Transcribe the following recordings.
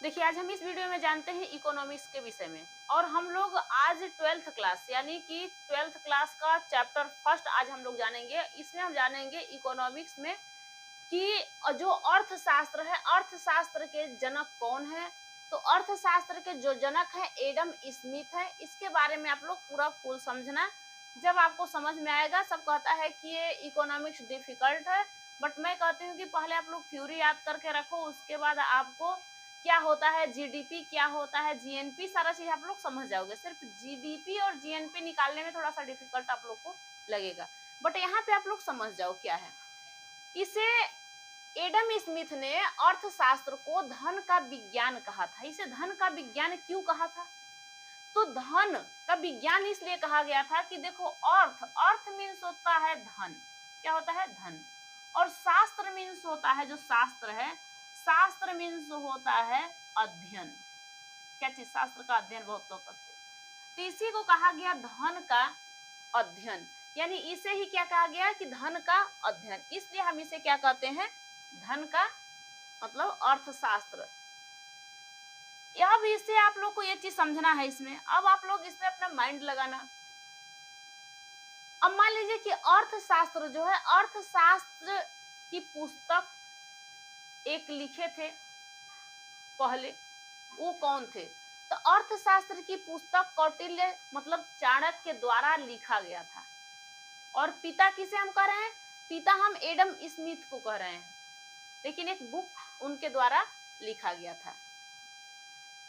देखिए, आज हम इस वीडियो में जानते हैं इकोनॉमिक्स के विषय में, और हम लोग आज 12th क्लास यानी कि 12th क्लास का चैप्टर फर्स्ट आज हम लोग जानेंगे। इसमें हम जानेंगे इकोनॉमिक्स में कि जो अर्थशास्त्र है, अर्थशास्त्र के जनक कौन है। तो अर्थशास्त्र के जो जनक है एडम स्मिथ है। इसके बारे में आप लोग पूरा फुल समझना। जब आपको समझ में आएगा, सब कहता है कि ये इकोनॉमिक्स डिफिकल्ट है, बट मैं कहती हूँ कि पहले आप लोग थ्योरी याद करके रखो, उसके बाद आपको क्या होता है जीडीपी, क्या होता है जीएनपी, सारा चीज आप लोग समझ जाओगे। सिर्फ जीडीपी और जीएनपी निकालने में थोड़ा सा डिफिकल्ट आप लोग को लगेगा, बट यहाँ पे आप लोग समझ जाओ क्या है। इसे एडम स्मिथ ने अर्थशास्त्र को धन का विज्ञान कहा था। इसे धन का विज्ञान क्यों कहा था? तो धन का विज्ञान इसलिए कहा गया था कि देखो, अर्थ मीन्स होता है धन। क्या होता है? धन। और शास्त्र मीन्स होता है, जो शास्त्र है, शास्त्र मीन्स होता है अध्ययन। क्या चीज? शास्त्र का अध्ययन बहुत लोग करते हैं। तो इसी को कहा गया धन का अध्ययन, यानी इसे ही क्या कहा गया कि धन का अध्ययन। इसलिए हम इसे क्या कहते हैं? धन का मतलब अर्थशास्त्र। अब इससे आप लोग को ये चीज समझना है इसमें। अब आप लोग इसमें अपना माइंड लगाना। अब मान लीजिए कि अर्थशास्त्र जो है, अर्थशास्त्र की पुस्तक एक लिखे थे पहले, वो कौन थे? तो अर्थशास्त्र की पुस्तक कौटिल्य मतलब चाणक्य द्वारा लिखा गया था। और पिता किसे हम कह रहे हैं? पिता हम एडम स्मिथ को कह रहे हैं, लेकिन एक बुक उनके द्वारा लिखा गया था।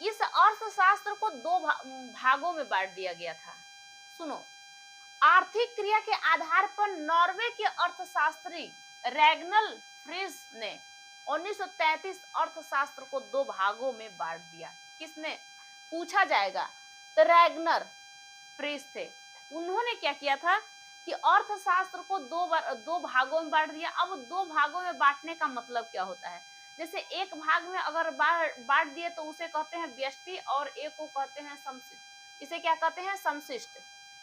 इस अर्थशास्त्र को दो भागों में बांट दिया गया था। सुनो, आर्थिक क्रिया के आधार पर नॉर्वे के अर्थशास्त्री रैग्नल फ्रिज ने 1933 अर्थशास्त्र को दो भागों में बांट दिया। किसने? पूछा जाएगा। तो रैग्नर फ्रिज थे। उन्होंने क्या किया था कि अर्थशास्त्र को दो भागों में बांट दिया। अब दो भागों में बांटने का मतलब क्या होता है? जैसे एक भाग में अगर बांट दिए तो उसे कहते हैं व्यष्टि, और एक को कहते हैं समशिष्ट। इसे क्या कहते हैं? समशिष्ट।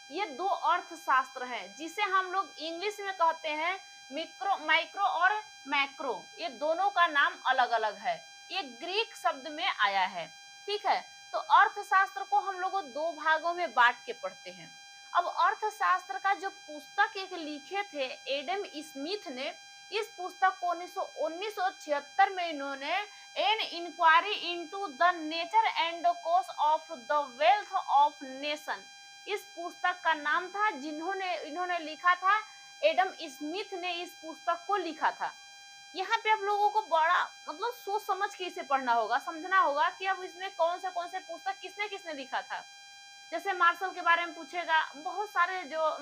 ये दो अर्थशास्त्र हैं, जिसे हम लोग इंग्लिश में कहते हैं माइक्रो और मैक्रो। ये दोनों का नाम अलग अलग है, ये ग्रीक शब्द में आया है। ठीक है, तो अर्थशास्त्र को हम लोग दो भागों में बांट के पढ़ते हैं। अब अर्थशास्त्र का जो पुस्तक एक लिखे थे एडम स्मिथ ने, इस पुस्तक को 1976 में इन्होंने an inquiry into the nature and cause of the wealth of nation, इस पुस्तक का नाम था, इन्होंने लिखा था। एडम स्मिथ ने इस पुस्तक को लिखा था। यहाँ पे आप लोगों को बड़ा मतलब सोच समझ के इसे पढ़ना होगा, समझना होगा कि अब इसमें कौन से पुस्तक किसने किसने लिखा था। जैसे मार्शल के बारे में पूछेगा, बहुत सारे जो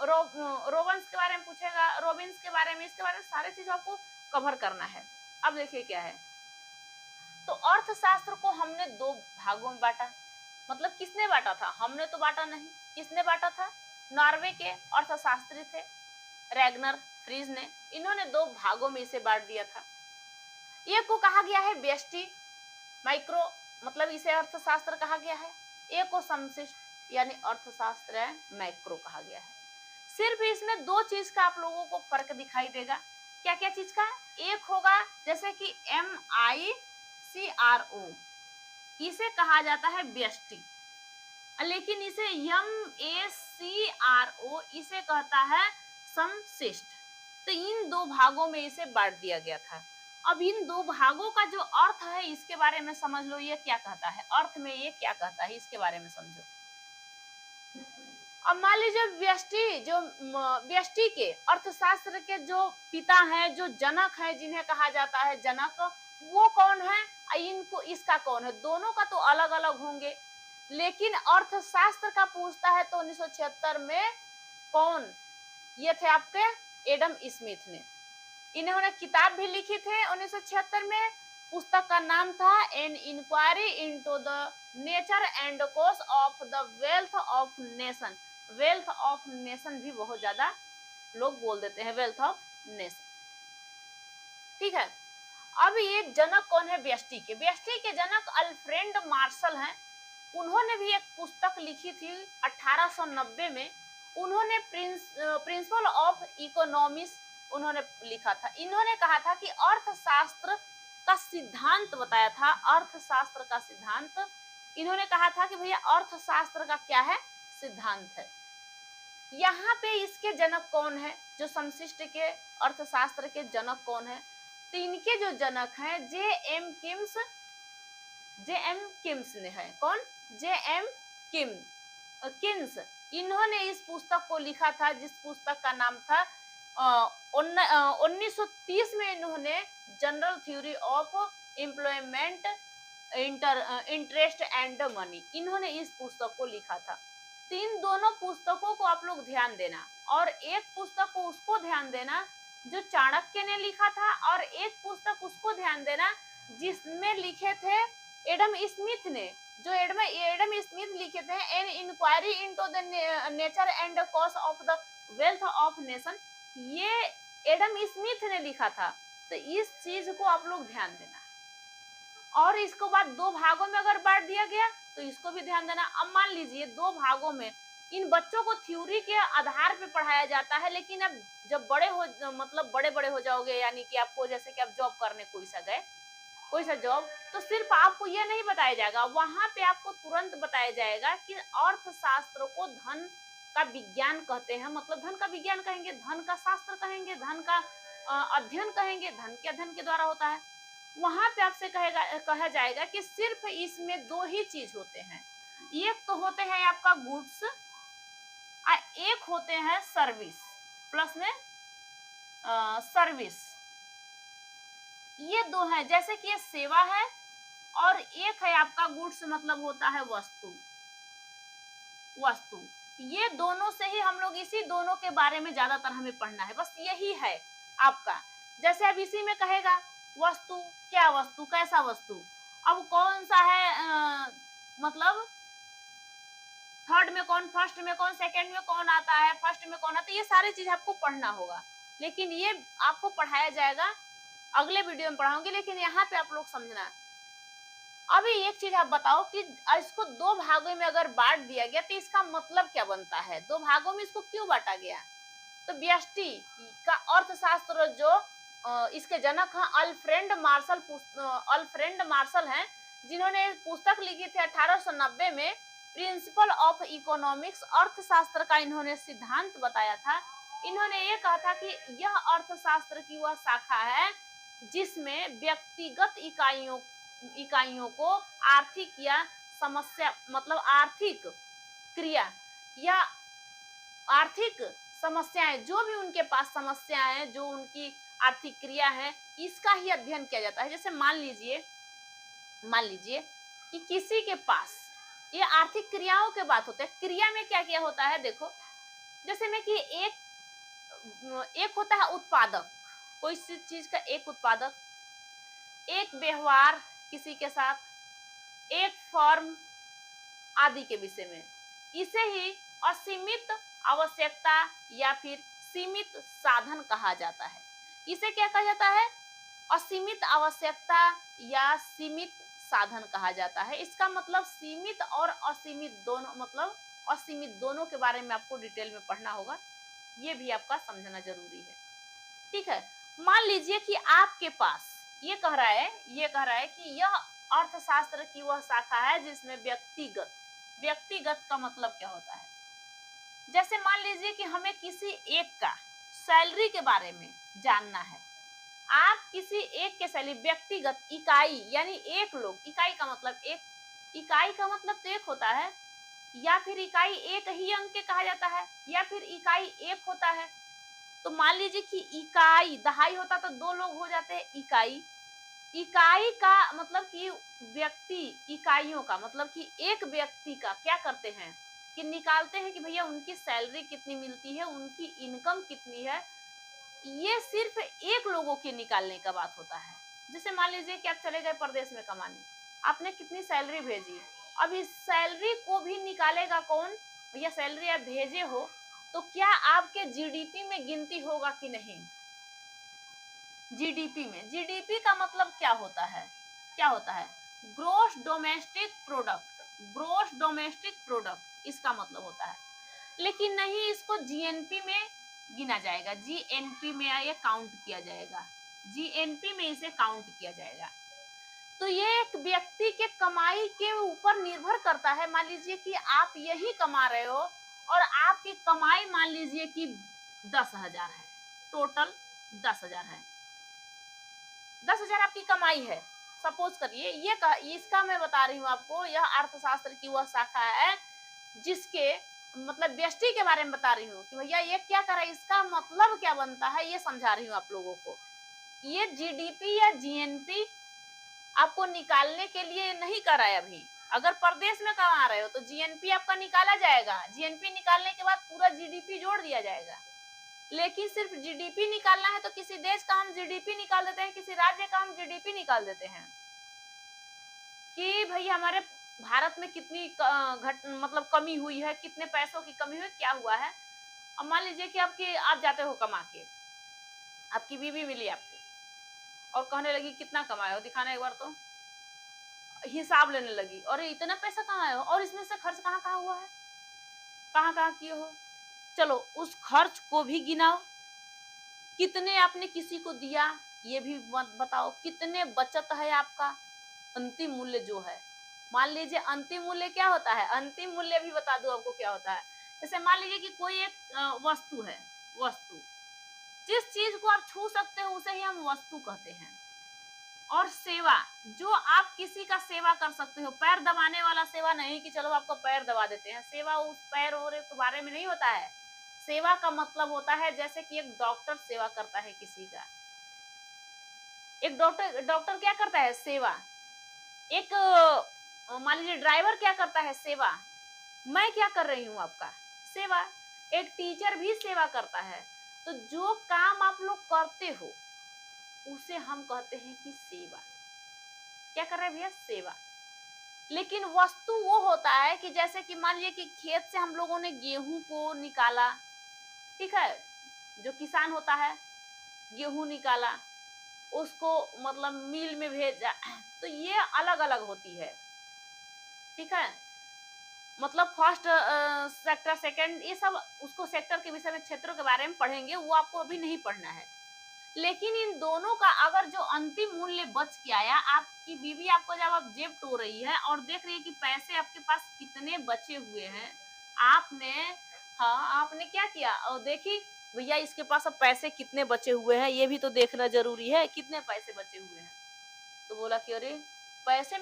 रोबिन्स के बारे में पूछेगा, रोबिन्स के बारे में, इसके बारे में सारे चीज आपको कवर करना है। अब देखिए क्या है। तो अर्थशास्त्र को हमने दो भागों में बांटा। मतलब किसने बांटा था? हमने तो बांटा नहीं। किसने बांटा था? नॉर्वे के अर्थशास्त्री थे रैग्नर फ्रीज ने। इन्होंने दो भागों में इसे बांट दिया था। एक को कहा गया है व्यष्टि माइक्रो, मतलब इसे अर्थशास्त्र कहा गया है। एक को समशिष्ट यानी अर्थशास्त्र है मैक्रो कहा गया है। सिर्फ इसमें दो चीज का आप लोगों को फर्क दिखाई देगा। क्या क्या चीज का? एक होगा जैसे कि MICRO, इसे कहा जाता है व्यष्टि, लेकिन इसे MACRO इसे कहता है समशिष्ट। तो इन दो भागों में इसे बांट दिया गया था। अब इन दो भागों का जो अर्थ है इसके बारे में समझ लो, ये क्या कहता है, अर्थ में ये क्या कहता है इसके बारे में समझो। अब मान लीजिए व्यष्टि के अर्थशास्त्र के जो पिता हैं, जो जनक हैं, जिन्हें कहा जाता है जनक, वो कौन है? इनको इसका कौन है? दोनों का तो अलग अलग होंगे, लेकिन अर्थशास्त्र का पूछता है तो 1976 में कौन? ये थे आपके एडम स्मिथ ने। इन्होंने किताब भी लिखी थे 1976 में। पुस्तक का नाम था an inquiry into the nature and cause of the wealth of nation. Wealth of nation भी बहुत ज्यादा लोग बोल देते हैं, वेल्थ ऑफ नेशन। ठीक है, अब ये जनक कौन है व्यष्टि के? व्यष्टि के जनक अल्फ्रेड मार्शल हैं। उन्होंने भी एक पुस्तक लिखी थी 1890 में। उन्होंने प्रिंसिपल ऑफ इकोनॉमिक्स उन्होंने लिखा था। इन्होंने कहा था कि अर्थशास्त्र का सिद्धांत बताया था, अर्थशास्त्र का सिद्धांत। इन्होंने कहा था कि भैया अर्थशास्त्र का क्या है, सिद्धांत है। यहाँ पे इसके जनक कौन है, जो समशिष्ट के अर्थशास्त्र के जनक कौन है? तो इनके जो जनक हैं जे एम किम्स ने है। कौन? जे एम किम्स। इन्होंने इस पुस्तक को लिखा था, जिस पुस्तक का नाम था 1930 में इन्होंने general theory of employment, interest and money, इन्होंने इस पुस्तक को लिखा था। इन दोनों पुस्तकों को आप लोग ध्यान देना, और एक पुस्तक को उसको ध्यान देना जो चाणक्य ने लिखा था, और एक पुस्तक उसको ध्यान देना जिसमें लिखे थे एडम स्मिथ ने, जो एडम स्मिथ लिखे थे an inquiry into the nature and cause of the wealth of nation, ये एडम स्मिथ ने लिखा था। तो इस चीज को आप लोग ध्यान देना। और इसको बाद दो भागों में अगर बांट दिया गया तो इसको भी ध्यान देना। अब मान लीजिए दो भागों में इन बच्चों को थ्योरी के आधार पे पढ़ाया जाता है, लेकिन अब जब बड़े हो, मतलब बड़े हो जाओगे, यानी कि आपको जैसे कि आप जॉब करने कोई सा जॉब, तो सिर्फ आपको यह नहीं बताया जाएगा, वहां पे आपको तुरंत बताया जाएगा कि अर्थशास्त्र को धन का विज्ञान कहते हैं। मतलब धन का विज्ञान कहेंगे, धन का शास्त्र कहेंगे, धन का अध्ययन कहेंगे, धन के अध्ययन के द्वारा होता है। वहां पे आपसे कहा जाएगा कि सिर्फ इसमें दो ही चीज होते हैं, एक तो होते हैं आपका गुड्स और एक होते हैं सर्विस, प्लस में सर्विस। ये दो है, जैसे कि ये सेवा है, और एक है आपका गुड्स, मतलब होता है वस्तु। ये दोनों से ही हम लोग, इसी दोनों के बारे में ज्यादातर हमें पढ़ना है, बस यही है आपका। जैसे अब इसी में कहेगा वस्तु, क्या वस्तु, कैसा वस्तु, अब कौन सा है, मतलब थर्ड में कौन, फर्स्ट में कौन, सेकंड में कौन आता है, फर्स्ट में कौन आता है, ये सारी चीज आपको पढ़ना होगा। लेकिन ये आपको पढ़ाया जाएगा, अगले वीडियो में पढ़ाऊंगी, लेकिन यहाँ पे आप लोग समझना। अभी एक चीज आप बताओ कि इसको दो भागों में अगर बांट दिया गया तो इसका मतलब क्या बनता है, दो भागों में इसको क्यों बांटा गया? तो व्यष्टि का अर्थशास्त्र जो इसके जनक हैं अल्फ्रेड मार्शल हैं, जिन्होंने पुस्तक लिखी थी 1890 में, प्रिंसिपल ऑफ इकोनॉमिक्स, अर्थशास्त्र का इन्होंने सिद्धांत बताया था। इन्होंने ये कहा था कि यह अर्थशास्त्र की वह शाखा है जिसमें व्यक्तिगत इकाइयों को आर्थिक या समस्या, मतलब आर्थिक क्रिया या आर्थिक समस्याएं, जो भी उनके पास समस्याएं हैं, जो उनकी आर्थिक क्रिया है, इसका ही अध्ययन किया जाता है। जैसे मान लीजिए कि किसी के पास, ये आर्थिक क्रियाओं के बात होते हैं, क्रिया में क्या क्या होता है देखो, जैसे में कि एक होता है उत्पादक, कोई चीज का एक उत्पादक, एक व्यवहार किसी के साथ, एक फर्म आदि के विषय में, इसे ही असीमित आवश्यकता या फिर सीमित साधन कहा जाता है। इसे क्या कहा जाता है? असीमित आवश्यकता या सीमित साधन कहा जाता है। इसका मतलब सीमित और असीमित दोनों, मतलब असीमित दोनों के बारे में आपको डिटेल में पढ़ना होगा, ये भी आपका समझना जरूरी है। ठीक है, मान लीजिए कि आपके पास ये कह रहा है कि यह अर्थशास्त्र की वह शाखा है जिसमें व्यक्तिगत का मतलब क्या होता है? जैसे मान लीजिए कि हमें किसी एक का सैलरी के बारे में जानना है। आप किसी एक के सैलरी, व्यक्तिगत, इकाई यानी एक लोग, इकाई का मतलब तो एक होता है, या फिर इकाई एक ही अंक के कहा जाता है, या फिर इकाई एक होता है। तो मान लीजिए कि इकाई, दहाई होता तो दो लोग हो जाते हैं इकाई का मतलब कि व्यक्ति, इकाइयों का मतलब कि एक व्यक्ति का क्या करते हैं कि निकालते हैं कि भैया उनकी सैलरी कितनी मिलती है, उनकी इनकम कितनी है। ये सिर्फ एक लोगों के निकालने का बात होता है। जैसे मान लीजिए कि आप चले गए प्रदेश में कमाने, आपने कितनी सैलरी भेजी, अब इस सैलरी को भी निकालेगा कौन? भैया सैलरी आप भेजे हो तो क्या आपके जीडीपी में गिनती होगा कि नहीं? जीडीपी का मतलब क्या होता है? ग्रोस डोमेस्टिक प्रोडक्ट इसका मतलब होता है। लेकिन नहीं, इसको जीएनपी में गिना जाएगा, जीएनपी में ये काउंट किया जाएगा। जीएनपी में इसे काउंट किया जाएगा। तो ये एक व्यक्ति के कमाई के ऊपर निर्भर करता है। मान लीजिए कि आप यही कमा रहे हो और आपकी कमाई मान लीजिए कि 10,000 है, टोटल 10,000 है, 10,000 आपकी कमाई है। सपोज करिए इसका मैं बता रही हूँ आपको, यह अर्थशास्त्र की वह शाखा है जिसके मतलब व्यष्टि के बारे में बता रही हूँ कि भैया ये क्या कर रहा है, इसका मतलब क्या बनता है, ये समझा रही हूँ आप लोगों को। ये जीडीपी या जीएनपी आपको निकालने के लिए नहीं कर रहा है अभी। अगर प्रदेश में कमा रहे हो तो जीएनपी आपका निकाला जाएगा, जीएनपी निकालने के बाद पूरा जीडीपी जोड़ दिया जाएगा। लेकिन सिर्फ जीडीपी निकालना है तो किसी देश का हम जीडीपी निकाल देते हैं, किसी राज्य का हम जीडीपी निकाल देते हैं कि भाई हमारे भारत में कितनी मतलब कमी हुई है, कितने पैसों की कमी हुई, क्या हुआ है। अब मान लीजिए कि आप जाते हो कमा के, आपकी बीवी मिली आपको और कहने लगी कितना कमाए हो, दिखाना एक बार, तो हिसाब लेने लगी, और इतना पैसा कमाए हो और इसमें से खर्च कहाँ कहाँ हुआ है, कहाँ कहाँ किए हो, चलो उस खर्च को भी गिनाओ, कितने आपने किसी को दिया ये भी बताओ, कितने बचत है आपका, अंतिम मूल्य जो है। मान लीजिए अंतिम मूल्य क्या होता है, अंतिम मूल्य भी बता दूं आपको क्या होता है। जैसे मान लीजिए कि कोई एक वस्तु है, वस्तु जिस चीज को आप छू सकते हो उसे ही हम वस्तु कहते हैं। और सेवा, जो आप किसी का सेवा कर सकते हो, पैर दबाने वाला सेवा नहीं कि चलो आपको पैर दबा देते हैं, सेवा उस पैर और के बारे में नहीं होता है। सेवा का मतलब होता है जैसे कि एक डॉक्टर सेवा करता है किसी का, एक डॉक्टर क्या करता है, सेवा। एक मान लीजिए ड्राइवर क्या करता है, सेवा। मैं क्या कर रही हूँ, आपका सेवा। एक टीचर भी सेवा करता है। तो जो काम आप लोग करते हो उसे हम कहते हैं कि सेवा। क्या कर रहे हैं भैया, सेवा। लेकिन वस्तु वो होता है कि जैसे कि मान लीजिए कि खेत से हम लोगों ने गेहूं को निकाला, ठीक है, जो किसान होता है गेहूं निकाला, उसको मतलब मिल में भेजा, तो ये अलग अलग होती है, ठीक है। मतलब फर्स्ट सेक्टर, सेकंड, ये सब उसको सेक्टर के विषय में, क्षेत्रों के बारे में पढ़ेंगे, वो आपको अभी नहीं पढ़ना है। लेकिन इन दोनों का अगर जो अंतिम मूल्य बच के आया, आपकी बीवी आपको जब आप जेब टो रही है और देख रही है कि पैसे आपके पास कितने बचे हुए हैं, आपने क्या किया, और देखी भैया इसके पास अब पैसे कितने बचे हुए हैं, ये भी तो देखना जरूरी है, कितने पैसे बचे हुए हैं। तो बोला कि अरे पैसे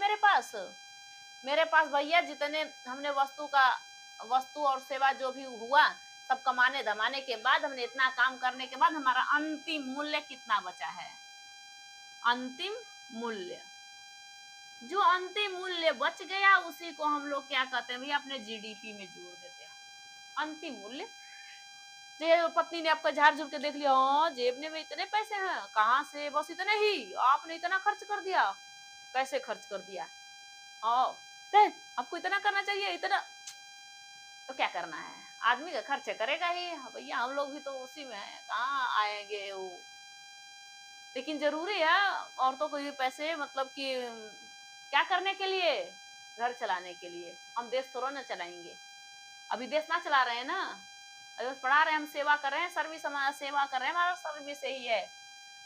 मेरे पास भैया जितने हमने वस्तु और सेवा जो भी हुआ सब कमाने धमाने के बाद, हमने इतना काम करने के बाद हमारा अंतिम मूल्य कितना बचा है। अंतिम मूल्य, जो अंतिम मूल्य बच गया उसी को हम लोग क्या कहते हैं भैया, अपने जीडीपी में जोड़ देते हैं। अंतिम मूल्य, पत्नी ने आपका झाड़ झूर के देख लिया, जेब में इतने पैसे हैं, कहाँ से, बस इतने ही, आपने इतना खर्च कर दिया, कैसे खर्च कर दिया, आपको इतना करना चाहिए, इतना तो क्या करना है, आदमी का खर्च करेगा ही भैया, हम लोग भी तो उसी में है, कहाँ आएंगे वो। लेकिन जरूरी है औरतों को ये पैसे, मतलब कि क्या करने के लिए, घर चलाने के लिए। हम देश थोड़ा ना चलाएंगे, अभी देश ना चला रहे हैं ना, अभी पढ़ा रहे हैं, हम सेवा कर रहे हैं, सर्विस हमारा सेवा कर रहे हैं, हमारा सर्विस यही है।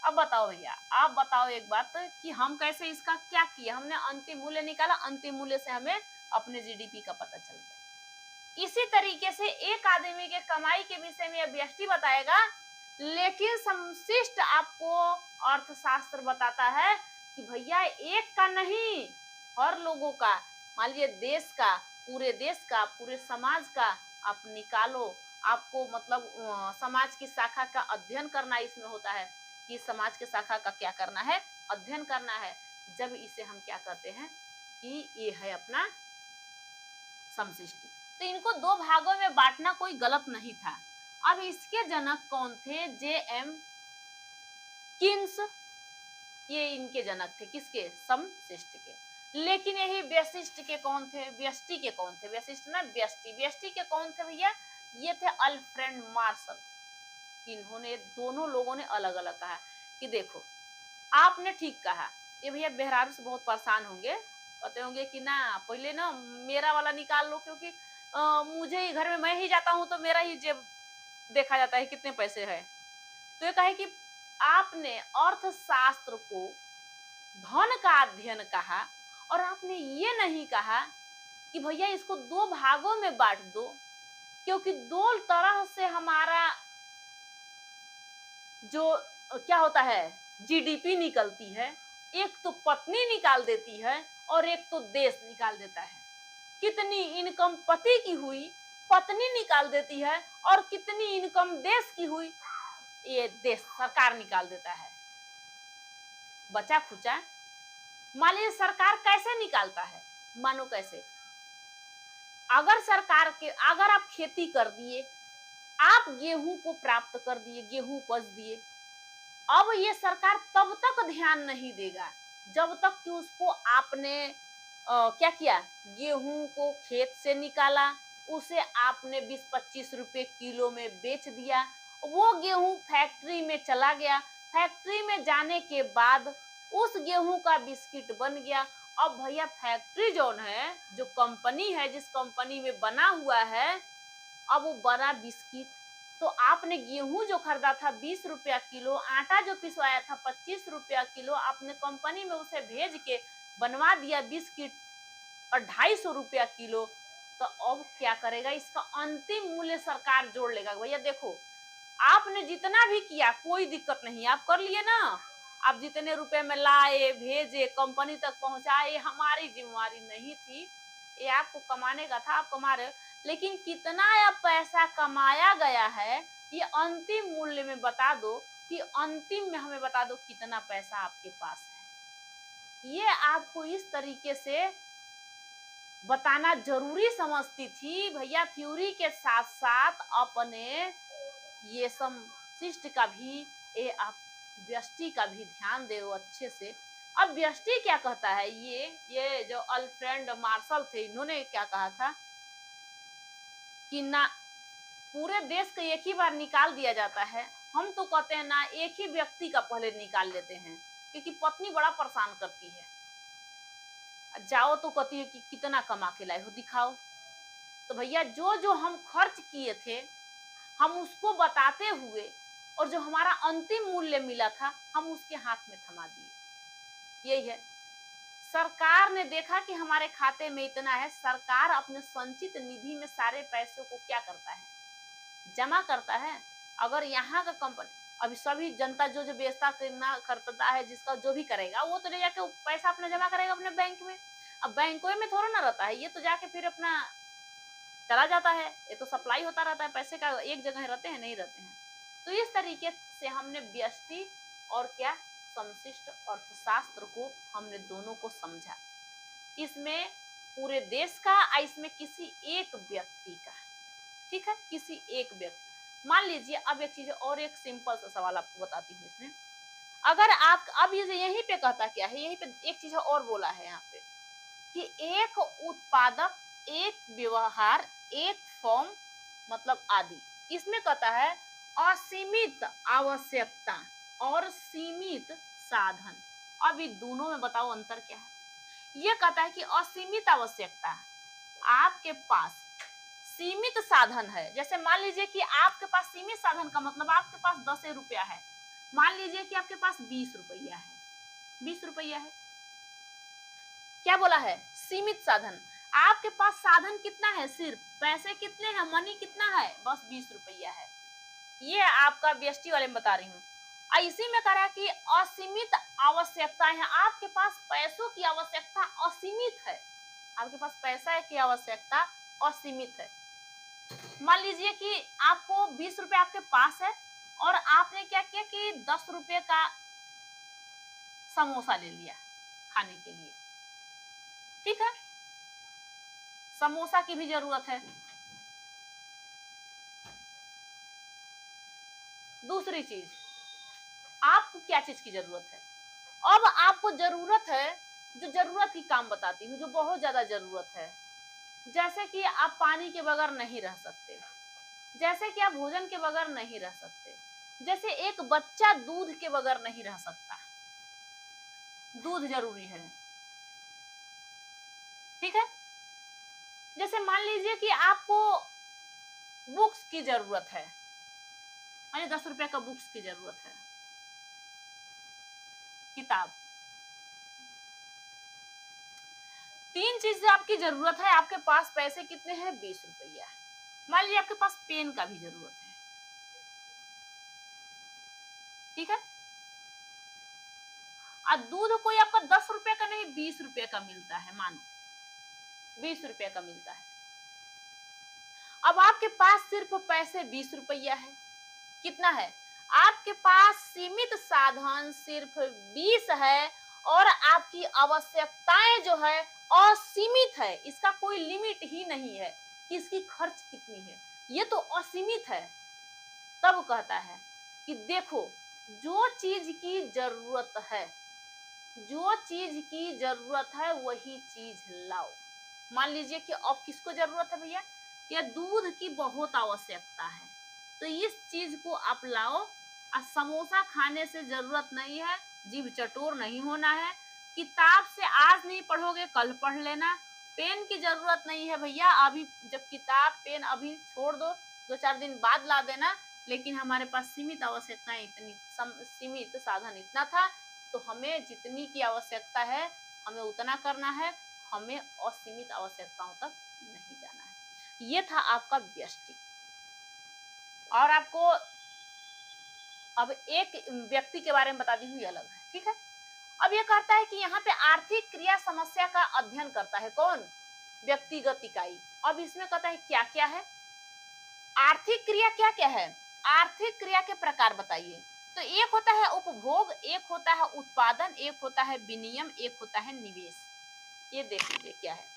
अब बताओ भैया, आप बताओ एक बात कि हम कैसे इसका क्या किया, हमने अंतिम मूल्य निकाला, अंतिम मूल्य से हमें अपने जीडीपी का पता चल गया। इसी तरीके से एक आदमी के कमाई के विषय में व्यष्टि बताएगा, लेकिन समशिष्ट आपको अर्थशास्त्र बताता है कि भैया एक का नहीं, हर लोगों का, मान लीजिए देश का, पूरे समाज का आप निकालो। आपको मतलब समाज की शाखा का अध्ययन करना इसमें होता है कि समाज के शाखा का क्या करना है, अध्ययन करना है। जब इसे हम क्या कहते हैं कि ये है अपना समशिष्टि। तो इनको दो भागों में बांटना कोई गलत नहीं था। अब इसके जनक कौन थे, जे.एम. किन्स, ये इनके जनक थे, किसके, समशिष्ट के। लेकिन यही व्यशिष्ट के कौन थे, व्यष्टि के कौन थे, व्यशिष्ट ना व्यष्टि, व्यष्टि के कौन थे भैया, ये थे अल्फ्रेड मार्शल। इन्होंने, दोनों लोगों ने अलग अलग कहा कि देखो आपने ठीक कहा, ये भैया बेहरारू से बहुत परेशान होंगे, कहते होंगे कि ना पहले ना मेरा वाला निकाल लो, क्योंकि मुझे ही घर में, मैं ही जाता हूँ तो मेरा ही जेब देखा जाता है कितने पैसे है। तो ये कहे कि आपने अर्थशास्त्र को धन का अध्ययन कहा और आपने ये नहीं कहा कि भैया इसको दो भागों में बांट दो, क्योंकि दो तरह से हमारा जो क्या होता है जीडीपी निकलती है, एक तो पत्नी निकाल देती है और एक तो देश निकाल देता है। कितनी इनकम पति की हुई पत्नी निकाल देती है और कितनी इनकम देश की हुई ये देश सरकार निकाल देता है। बचा खुचा मान लीजिए सरकार कैसे निकालता है, मानो कैसे, अगर आप खेती कर दिए, आप गेहूं को प्राप्त कर दिए, गेहूं उपज दिए, अब ये सरकार तब तक ध्यान नहीं देगा जब तक कि उसको आपने क्या किया, गेहूं को खेत से निकाला, उसे आपने 20-25 रुपए किलो में बेच दिया, वो गेहूं फैक्ट्री में चला गया, फैक्ट्री में जाने के बाद उस गेहूं का बिस्किट बन गया। अब भैया फैक्ट्री जोन है, जो कंपनी है, जिस कंपनी में बना हुआ है, अब वो बना बिस्किट, तो आपने गेहूं जो खरीदा था 20 रुपया किलो, आटा जो पिसवाया था 25 रुपया किलो, आपने कंपनी में उसे भेज के बनवा दिया बिस्किट और 250 रुपया किलो, तो अब क्या करेगा, इसका अंतिम मूल्य सरकार जोड़ लेगा। भैया देखो आपने जितना भी किया कोई दिक्कत नहीं, आप कर लिए ना, आप जितने रुपए में लाए भेजे कंपनी तक पहुंचाए, हमारी जिम्मेवारी नहीं थी, ये आपको कमाने का था, आप कमा रहे हो, लेकिन कितना अब पैसा कमाया गया है ये अंतिम मूल्य में बता दो, कि अंतिम में हमें बता दो कितना पैसा आपके पास है। ये आपको इस तरीके से बताना जरूरी समझती थी भैया। थ्योरी के साथ साथ अपने ये समशिष्ट का भी, ये आप व्यष्टि का भी ध्यान दो अच्छे से। अब व्यष्टि क्या कहता है, ये जो अल्फ्रेड मार्शल थे, इन्होंने क्या कहा था कि ना पूरे देश का एक ही बार निकाल दिया जाता है, हम तो कहते हैं ना एक ही व्यक्ति का पहले निकाल लेते हैं, क्योंकि पत्नी बड़ा परेशान करती है, जाओ तो कहती है कि कितना कमा के लाए हो दिखाओ। तो भैया जो जो हम खर्च किए थे हम उसको बताते हुए, और जो हमारा अंतिम मूल्य मिला था हम उसके हाथ में थमा दिए। यही है, सरकार ने देखा कि हमारे खाते में इतना है, सरकार अपने संचित निधि में सारे पैसों को क्या करता है, जमा करता है। अगर यहाँ का कंपनी, अभी सभी जनता जो जो बेचता खरीदता है, जिसका जो भी करेगा वो तो ले जाके पैसा अपना जमा करेगा अपने बैंक में। अब बैंकों में थोड़ा ना रहता है, ये तो जाके फिर अपना चला जाता है, ये तो सप्लाई होता रहता है, पैसे का एक जगह रहते हैं नहीं रहते हैं। तो इस तरीके से हमने व्यष्टि और क्या समशिष्ट अर्थशास्त्र को हमने दोनों को समझा, इसमें पूरे देश का, इसमें किसी एक व्यक्ति का, ठीक है, किसी एक व्यक्ति। मान लीजिए अब एक चीज और, एक सिंपल सा सवाल आपको बताती हूँ इसमें, अगर आप अब ये यहीं पे कहता क्या है, यहीं पे एक चीज और बोला है यहाँ पे कि एक उत्पादक, एक व्यवहार, एक फॉर्म, मतलब आदि। इसमें कहता है असीमित आवश्यकता और सीमित साधन। अब इन दोनों में बताओ अंतर क्या है। यह कहता है कि असीमित आवश्यकता, आपके पास सीमित साधन है, जैसे मान लीजिए कि आपके पास सीमित साधन का मतलब आपके पास 10 रुपया है, मान लीजिए कि आपके पास 20 रुपया है, 20 रुपया है, क्या बोला है, सीमित साधन। आपके पास साधन कितना है, सिर्फ पैसे कितने हैं, मनी कितना है, बस 20 रुपया है। ये आपका व्यष्टि वाले में बता रही हूँ। इसी में कहा कि असीमित आवश्यकता है, आपके पास पैसों की आवश्यकता असीमित है, आपके पास पैसा की आवश्यकता असीमित है। मान लीजिए कि आपको 20 रुपए आपके पास है और आपने क्या किया कि 10 रुपए का समोसा ले लिया खाने के लिए, ठीक है, समोसा की भी जरूरत है। दूसरी चीज, आपको क्या चीज की जरूरत है, अब आपको जरूरत है, जो जरूरत की काम बताती हूँ, जो बहुत ज्यादा जरूरत है, जैसे कि आप पानी के बगैर नहीं रह सकते, जैसे कि आप भोजन के बगैर नहीं रह सकते, जैसे एक बच्चा दूध के बगैर नहीं रह सकता, दूध जरूरी है, ठीक है। जैसे मान लीजिए कि आपको बुक्स की जरूरत है, 10 रुपए का बुक्स की जरूरत है, किताब। 3 चीज आपकी जरूरत है। आपके पास पैसे कितने हैं? 20 रुपया। मान लीजिए आपके पास पेन का भी जरूरत है, ठीक है। और दूध कोई आपका 10 रुपए का नहीं 20 रुपए का मिलता है, मानो 20 रुपए का मिलता है। अब आपके पास सिर्फ पैसे 20 रुपया है। कितना है? आपके पास सीमित साधन सिर्फ 20 है और आपकी आवश्यकताएं जो है असीमित है। इसका कोई लिमिट ही नहीं है कि इसकी खर्च कितनी है, ये तो असीमित है। तब कहता है कि देखो, जो चीज की जरूरत है, जो चीज की जरूरत है वही चीज लाओ। मान लीजिए कि अब किसको जरूरत है भैया? या दूध की बहुत आवश्यकता है, तो इस चीज को आप लाओ। और समोसा खाने से जरूरत नहीं है, जीभ चटोर नहीं होना है। किताब से आज नहीं पढ़ोगे कल पढ़ लेना। पेन की जरूरत नहीं है भैया, अभी जब किताब पेन अभी छोड़ दो, 2-4 दिन बाद ला देना। लेकिन हमारे पास सीमित आवश्यकताएं इतनी, सीमित साधन इतना था, तो हमें जितनी की आवश्यकता है हमें उतना करना है, हमें असीमित आवश्यकताओं तक नहीं जाना है। ये था आपका व्यष्टि। और आपको अब एक व्यक्ति के बारे में बता दी हुई अलग है, ठीक है। अब ये कहता है कि यहाँ पे आर्थिक क्रिया समस्या का अध्ययन करता है कौन? व्यक्तिगत इकाई। अब इसमें कहता है क्या क्या है, आर्थिक क्रिया क्या क्या है, आर्थिक क्रिया के प्रकार बताइए। तो एक होता है उपभोग, एक होता है उत्पादन, एक होता है विनिमय, एक होता है निवेश। ये देख लीजिए क्या है।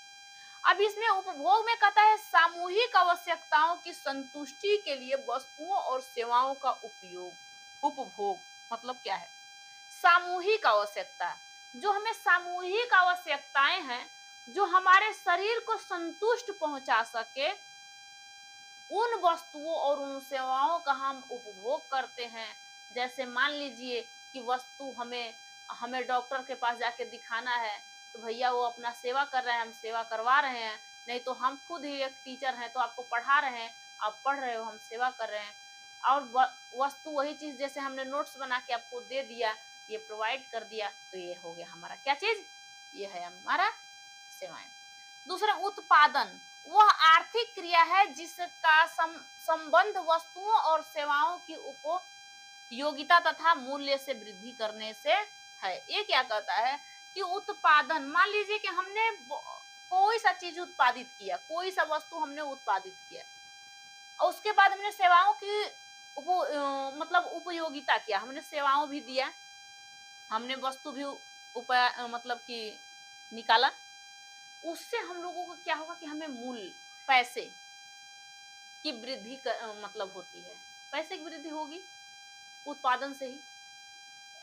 अब इसमें उपभोग में कहता है सामूहिक आवश्यकताओं की संतुष्टि के लिए वस्तुओं और सेवाओं का उपयोग। उपभोग मतलब क्या है? सामूहिक आवश्यकता। जो हमें सामूहिक आवश्यकताएं हैं, जो हमारे शरीर को संतुष्ट पहुंचा सके, उन वस्तुओं और उन सेवाओं का हम उपभोग करते हैं। जैसे मान लीजिए कि वस्तु हमें डॉक्टर के पास जाके दिखाना है, तो भैया वो अपना सेवा कर रहे हैं, हम सेवा करवा रहे हैं। नहीं तो हम खुद ही एक टीचर हैं, तो आपको पढ़ा रहे हैं, आप पढ़ रहे हो, हम सेवा कर रहे हैं। और वस्तु वही चीज, जैसे हमने नोट्स बना के आपको दे दिया, ये प्रोवाइड कर दिया, तो ये हो गया हमारा क्या चीज? ये है हमारा सेवाएं। दूसरा उत्पादन, वह आर्थिक क्रिया है जिसका संबंध वस्तुओं और सेवाओं की उपयोगिता तथा मूल्य से वृद्धि करने से है। ये क्या कहता है कि उत्पादन, मान लीजिए कि हमने कोई सा चीज उत्पादित किया, कोई सा वस्तु हमने उत्पादित किया, और उसके बाद हमने सेवाओं की मतलब उपयोगिता किया, हमने सेवाओं भी दिया, हमने वस्तु भी मतलब कि निकाला। उससे हम लोगों को क्या होगा कि हमें मूल्य, पैसे की वृद्धि मतलब होती है। पैसे की वृद्धि होगी उत्पादन से ही।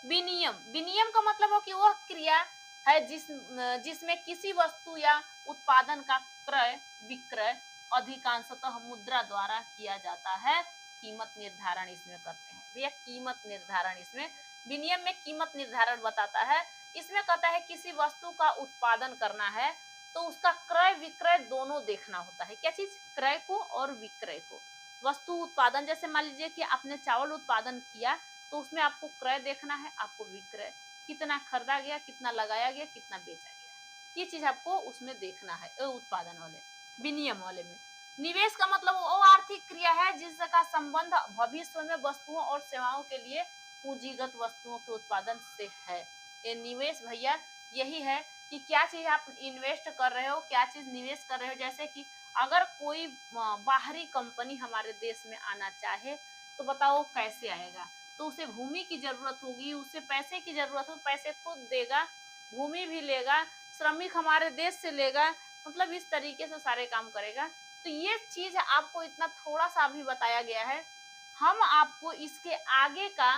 विनियम, विनियम का मतलब हो कि वह क्रिया है जिसमें किसी वस्तु या उत्पादन का क्रय विक्रय अधिकांशतः मुद्रा द्वारा किया जाता है। कीमत निर्धारण इसमें करते हैं भैया, कीमत निर्धारण इसमें, विनियम में कीमत निर्धारण बताता है। इसमें कहता है किसी वस्तु का उत्पादन करना है तो उसका क्रय विक्रय दोनों देखना होता है। क्या चीज? क्रय को और विक्रय को। वस्तु उत्पादन, जैसे मान लीजिए कि आपने चावल उत्पादन किया, तो उसमें आपको क्रय देखना है, आपको विक्रय, कितना खरीदा गया, कितना लगाया गया, कितना बेचा गया, ये चीज आपको उसमें देखना है उत्पादन वाले। विनिमय वाले में निवेश का मतलब वो आर्थिक क्रिया है जिसका संबंध भविष्य में वस्तुओं और सेवाओं के लिए पूंजीगत वस्तुओं के उत्पादन से है। ये निवेश भैया यही है कि क्या चीज आप इन्वेस्ट कर रहे हो, क्या चीज निवेश कर रहे हो। जैसे कि अगर कोई बाहरी कंपनी हमारे देश में आना चाहे, तो बताओ कैसे आएगा? तो उसे भूमि की जरूरत होगी, उसे पैसे की जरूरत हो, पैसे खुद देगा, भूमि भी लेगा, श्रमिक हमारे देश से लेगा, मतलब इस तरीके से सारे काम करेगा। तो ये चीज आपको इतना थोड़ा सा भी बताया गया है। हम आपको इसके आगे का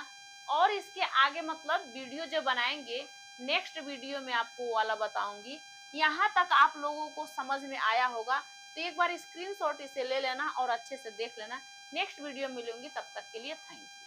और इसके आगे मतलब वीडियो जो बनाएंगे, नेक्स्ट वीडियो में आपको वाला बताऊंगी। यहाँ तक आप लोगों को समझ में आया होगा, तो एक बार स्क्रीनशॉट इसे ले लेना और अच्छे से देख लेना। नेक्स्ट वीडियो मिलूंगी, तब तक के लिए थैंक यू।